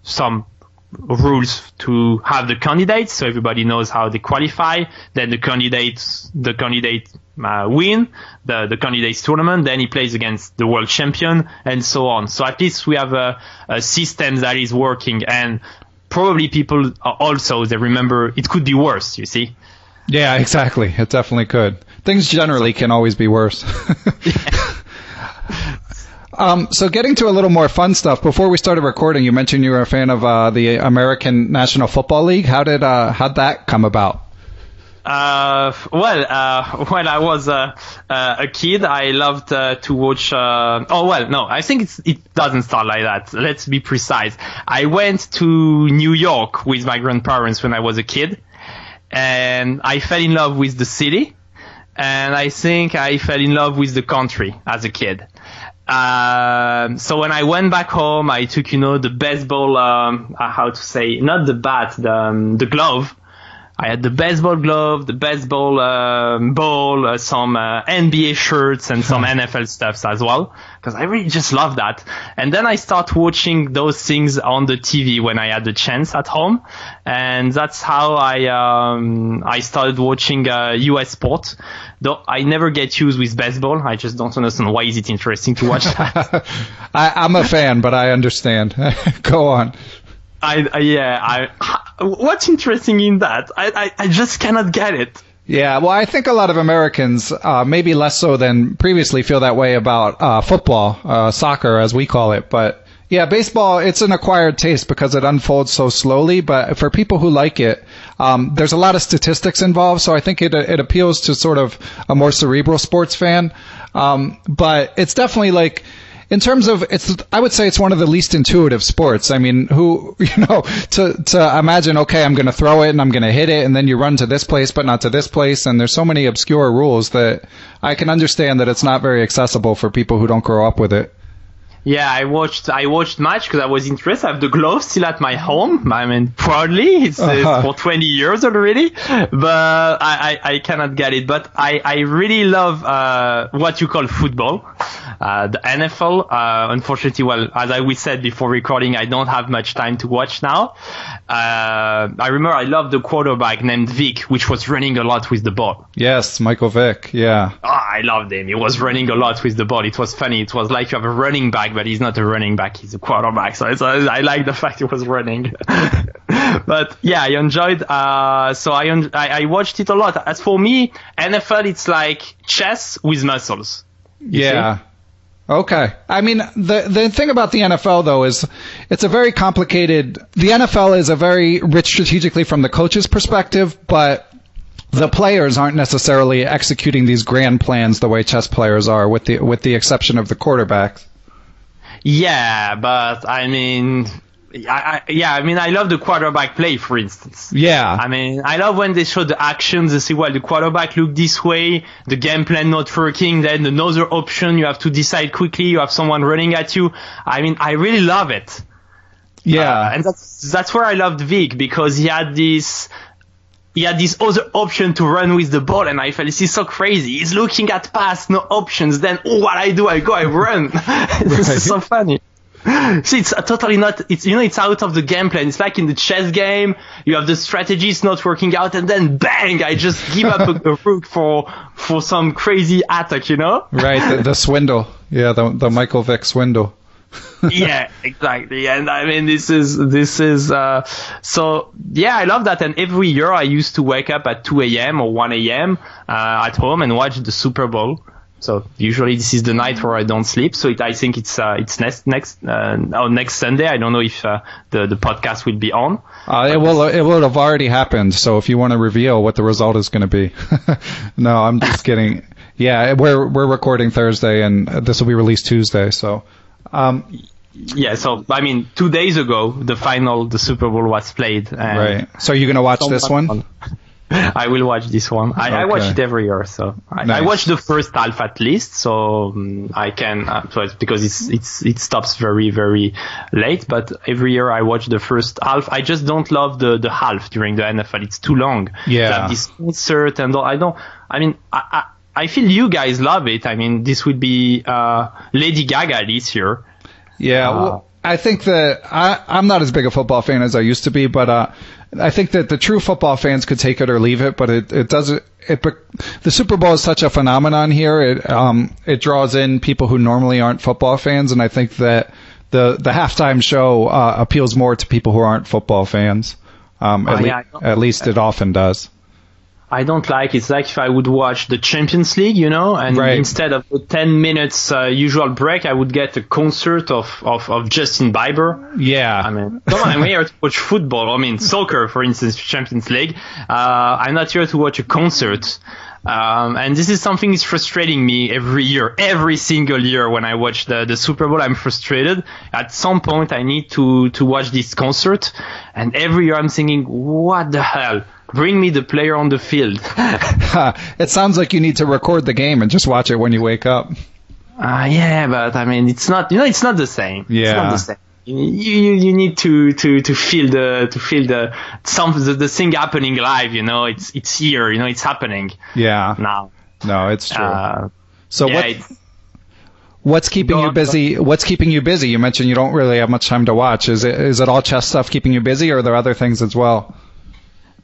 some rules to have the candidates, so everybody knows how they qualify. Then the candidate win the candidates tournament. Then he plays against the world champion, and so on. So at least we have a system that is working. And probably people also, they remember it could be worse, you see. Yeah, exactly. It definitely could. Things generally can always be worse. So getting to a little more fun stuff, before we started recording, you mentioned you were a fan of the American National Football League. How'd that come about? When I was a kid, I loved to watch. I think it doesn't start like that. Let's be precise. I went to New York with my grandparents when I was a kid, and I fell in love with the city, and I think I fell in love with the country as a kid. So when I went back home, I took, the baseball, not the bat, the glove. I had the baseball glove, the baseball ball, some NBA shirts, and some NFL stuff as well, because I really just love that. And then I start watching those things on the TV when I had the chance at home, and that's how I started watching US sport. Though I never get used with baseball, I just don't understand why is it interesting to watch that. I'm a fan, but I understand. Go on. What's interesting in that? I just cannot get it. Yeah, well, I think a lot of Americans, maybe less so than previously, feel that way about football, soccer as we call it. But yeah, baseball, it's an acquired taste because it unfolds so slowly. But for people who like it, there's a lot of statistics involved. So I think it appeals to sort of a more cerebral sports fan. But it's definitely like, in terms of I would say it's one of the least intuitive sports. I mean, to imagine, okay, I'm going to throw it and I'm going to hit it, and then you run to this place but not to this place, and there's so many obscure rules that I can understand that it's not very accessible for people who don't grow up with it. Yeah, I watched match because I was interested. I have the glove still at my home. I mean, proudly, it's for 20 years already, but I cannot get it. But I really love what you call football, the NFL. Unfortunately, well, as we said before recording, I don't have much time to watch now. I remember I loved the quarterback named Vic, which was running a lot with the ball. Yes, Michael Vick. Yeah. Oh, I loved him. He was running a lot with the ball. It was funny. It was like you have a running back, but he's not a running back. He's a quarterback. So I like the fact he was running. But yeah, I enjoyed. So I watched it a lot. As for me, NFL, it's like chess with muscles. Yeah. See? Okay. I mean, the thing about the NFL, though, is it's a very complicated. The NFL is a very rich strategically from the coach's perspective, but the players aren't necessarily executing these grand plans the way chess players are, with the exception of the quarterbacks. Yeah, but I mean, I love the quarterback play, for instance. Yeah. I mean, I love when they show the actions. They say, well, the quarterback looked this way, the game plan not working, then another option, you have to decide quickly, you have someone running at you. I mean, I really love it. Yeah. And that's where I loved Vic, because he had this other option to run with the ball, and I felt this is so crazy. He's looking at pass, no options. Then, what I do, I run. This is so funny. See, it's totally not, it's out of the game plan. It's like in the chess game, you have the strategy, it's not working out, and then bang, I just give up a rook for some crazy attack, Right, the swindle. Yeah, the Michael Vick swindle. Yeah, exactly. And I mean, this is so yeah, I love that. And every year I used to wake up at 2 a.m. or 1 a.m. At home and watch the Super Bowl. So usually this is the night where I don't sleep. So I think it's next Sunday. I don't know if the podcast will be on. It will have already happened. So if you want to reveal what the result is going to be, no, I'm just kidding. Yeah, we're recording Thursday, and this will be released Tuesday. So. Yeah, so I mean, 2 days ago, the Super Bowl was played. And right. So you're gonna watch this one? I will watch this one. I watch it every year, so nice. I watch the first half at least, so I can because it stops very very late. But every year I watch the first half. I just don't love the half during the NFL. It's too long. Yeah. This concert and all. I feel you guys love it. I mean, this would be Lady Gaga this year. Yeah, well, I think that I'm not as big a football fan as I used to be, but I think that the true football fans could take it or leave it. But the Super Bowl is such a phenomenon here. It draws in people who normally aren't football fans, and I think that the halftime show appeals more to people who aren't football fans. At least it often does. I don't like. It's like if I would watch the Champions League, and right. Instead of the 10 minutes usual break, I would get a concert of Justin Bieber. Yeah. I mean, come on, I'm here to watch football. I mean, soccer, for instance, Champions League. I'm not here to watch a concert. And this is something that's frustrating me every single year when I watch the Super Bowl. I'm frustrated. At some point, I need to watch this concert, and every year I'm thinking, what the hell? Bring me the player on the field. It sounds like you need to record the game and just watch it when you wake up. Yeah, but I mean, it's not. It's not the same. Yeah. It's not the same. You need to feel the thing happening live. It's here. It's happening. Yeah. Now. No, it's true. So yeah, what's keeping you busy? What's keeping you busy? You mentioned you don't really have much time to watch. Is it all chess stuff keeping you busy, or are there other things as well?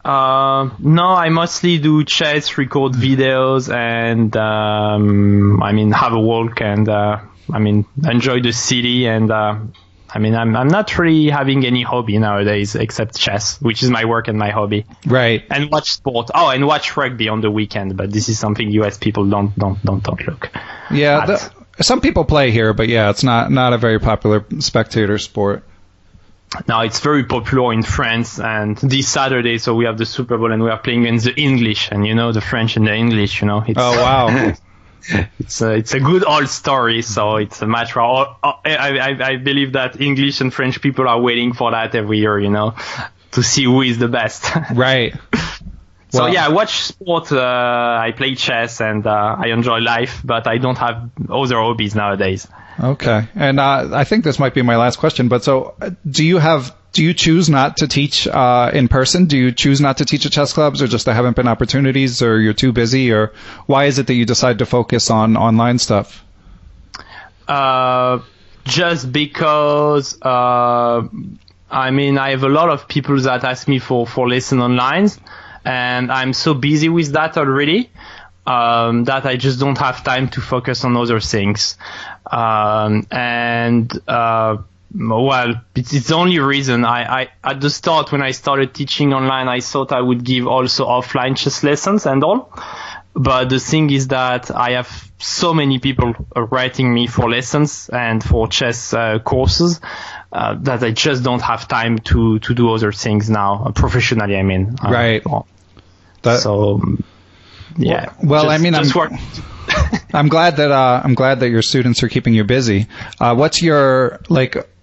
No, I mostly do chess, record videos, and have a walk and enjoy the city. And I'm not really having any hobby nowadays except chess, which is my work and my hobby. Right. And watch sport. Oh, and watch rugby on the weekend. But this is something US people don't look. Yeah, some people play here, but yeah, it's not a very popular spectator sport. Now it's very popular in France, and this Saturday, so we have the Super Bowl, and we are playing in the English, and the French and the English, Oh wow! it's a good old story. So it's a match where I believe that English and French people are waiting for that every year, to see who is the best. Right. So well, I watch sport, I play chess, and I enjoy life, but I don't have other hobbies nowadays. Okay. And I think this might be my last question, but so do you choose not to teach in person? Do you choose not to teach at chess clubs, or just there haven't been opportunities, or you're too busy, or why is it that you decide to focus on online stuff? Just because, I have a lot of people that ask me for lesson online, and I'm so busy with that already that I just don't have time to focus on other things. Well, it's the only reason. I at the start, when I started teaching online, I thought I would give also offline chess lessons and all. But the thing is that I have so many people writing me for lessons and for chess courses that I just don't have time to do other things now, professionally, Right. So, yeah. Well, I'm glad that your students are keeping you busy. What's your,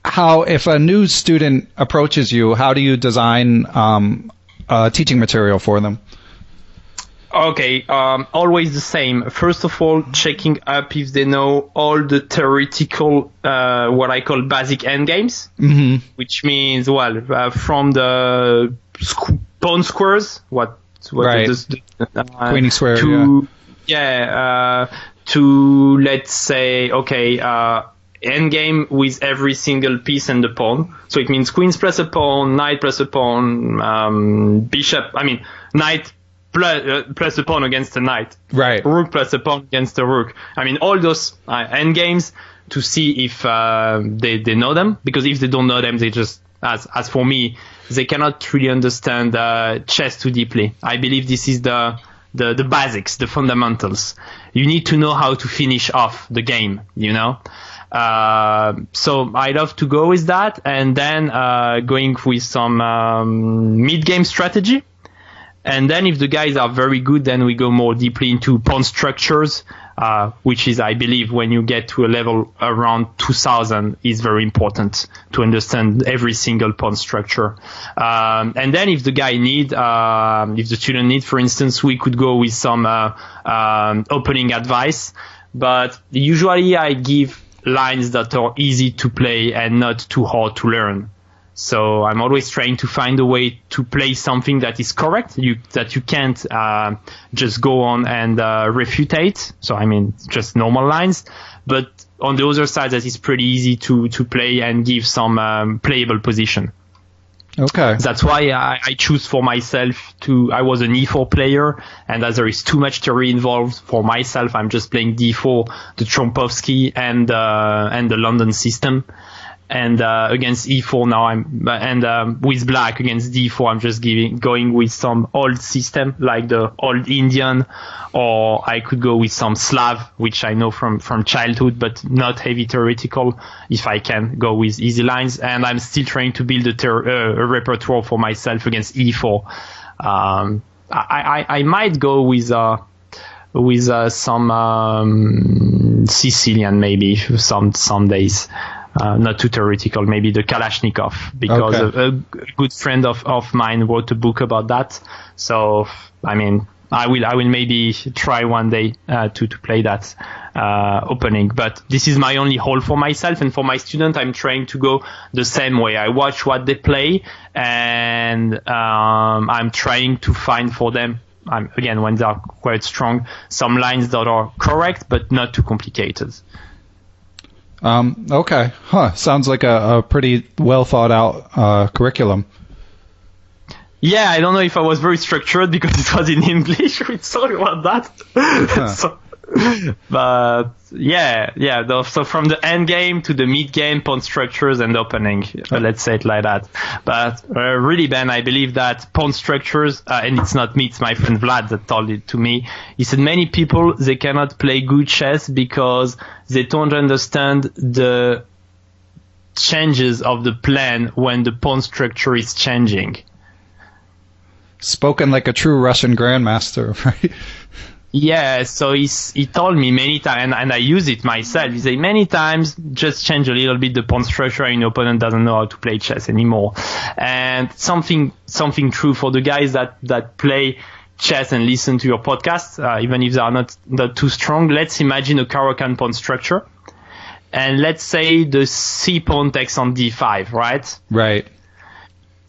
how, if a new student approaches you, how do you design teaching material for them? Okay, always the same. First of all, checking up if they know all the theoretical, what I call basic endgames, which means, from the pawn squares, right. Queen square, to, let's say, endgame with every single piece and the pawn. So it means queens plus a pawn, knight plus a pawn, bishop, knight plus a pawn against a knight. Right. Rook plus a pawn against a rook. All those endgames to see if they know them. Because if they don't know them, they just, as for me, they cannot really understand chess too deeply. I believe this is the basics, the fundamentals. You need to know how to finish off the game, So I love to go with that, and then going with some mid-game strategy. And then if the guys are very good, then we go more deeply into pawn structures, which is, I believe, when you get to a level around 2000 is very important to understand every single pawn structure. And then if the guy if the student need, for instance, we could go with some opening advice. But usually I give lines that are easy to play and not too hard to learn. So I'm always trying to find a way to play something that is correct, that you can't just go on and refutate. So just normal lines. But on the other side, that is pretty easy to play and give some playable position. Okay. That's why I choose for myself I was an e4 player, and as there is too much theory involved for myself, I'm just playing d4, the Trompowsky and the London system. And against e4 now with black against d4 I'm just going with some old system like the old Indian, or I could go with some Slav, which I know from childhood, but not heavy theoretical if I can go with easy lines. And I'm still trying to build a repertoire for myself against e4. I might go with some Sicilian maybe some days. Not too theoretical, maybe the Kalashnikov, because a good friend of mine wrote a book about that. So, I will maybe try one day to play that opening. But this is my only hole for myself, and for my student, I'm trying to go the same way. I watch what they play, and I'm trying to find for them, again, when they are quite strong, some lines that are correct but not too complicated. Okay. Sounds like a pretty well thought out curriculum. Yeah, I don't know if I was very structured because it was in English. Sorry about that. But so from the end game to the mid game, pawn structures and opening, let's say it like that. But really, Ben, I believe that pawn structures, and it's not me, it's my friend Vlad that told it to me. He said many people, they cannot play good chess because they don't understand the changes of the plan when the pawn structure is changing. Spoken like a true Russian grandmaster, right? Yeah, so he told me many times, and I use it myself. He said many times, just change a little bit the pawn structure, and your opponent doesn't know how to play chess anymore. And something true for the guys that play chess and listen to your podcast, even if they are not too strong. Let's imagine a Caro-Kann pawn structure, and let's say the C pawn takes on D5, right? Right.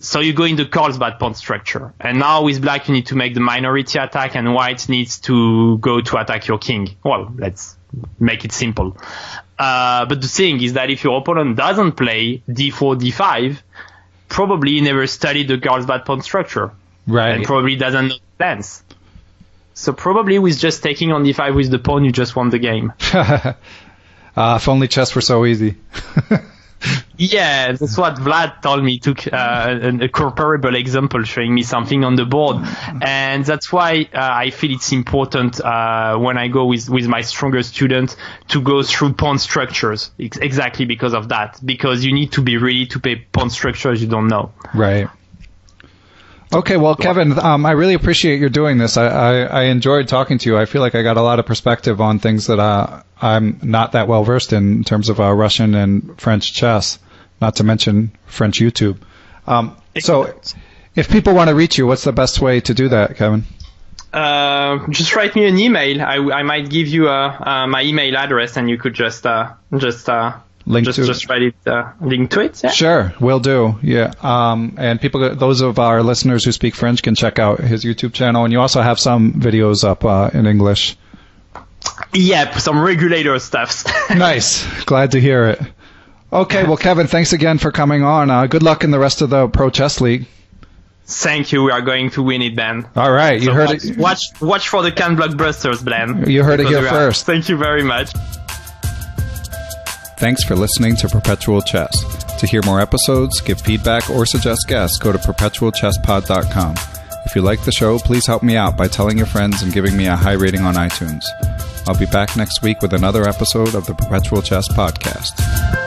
So you go in the Carlsbad pawn structure. And now with black, you need to make the minority attack, and white needs to go to attack your king. Well, let's make it simple. But the thing is that if your opponent doesn't play d4, d5, probably he never studied the Carlsbad pawn structure. Right. And probably doesn't know the plans. So probably with just taking on d5 with the pawn, you just won the game. If only chess were so easy. Yeah, that's what Vlad told me. Took a comparable example, showing me something on the board, and that's why I feel it's important when I go with my stronger students to go through pawn structures. Exactly because of that, because you need to be ready to play pawn structures you don't know. Right. Okay, well, Kevin, I really appreciate your doing this. I enjoyed talking to you. I feel like I got a lot of perspective on things that I'm not that well versed in terms of Russian and French chess, not to mention French YouTube. So if people want to reach you, what's the best way to do that, Kevin? Just write me an email. I might give you my email address, and you could just link to it. Yeah? Sure, will do. Yeah. And people, those of our listeners who speak French, can check out his YouTube channel. And you also have some videos up in English. Yep, some regulator stuff. Nice. Glad to hear it. Okay, well, Kevin, thanks again for coming on. Good luck in the rest of the Pro Chess League. Thank you. We are going to win it, Ben. All right. You heard it. Watch for the Cannes blockbusters, Ben. You heard it here first. Thank you very much. Thanks for listening to Perpetual Chess. To hear more episodes, give feedback, or suggest guests, go to perpetualchesspod.com. If you like the show, please help me out by telling your friends and giving me a high rating on iTunes. I'll be back next week with another episode of the Perpetual Chess Podcast.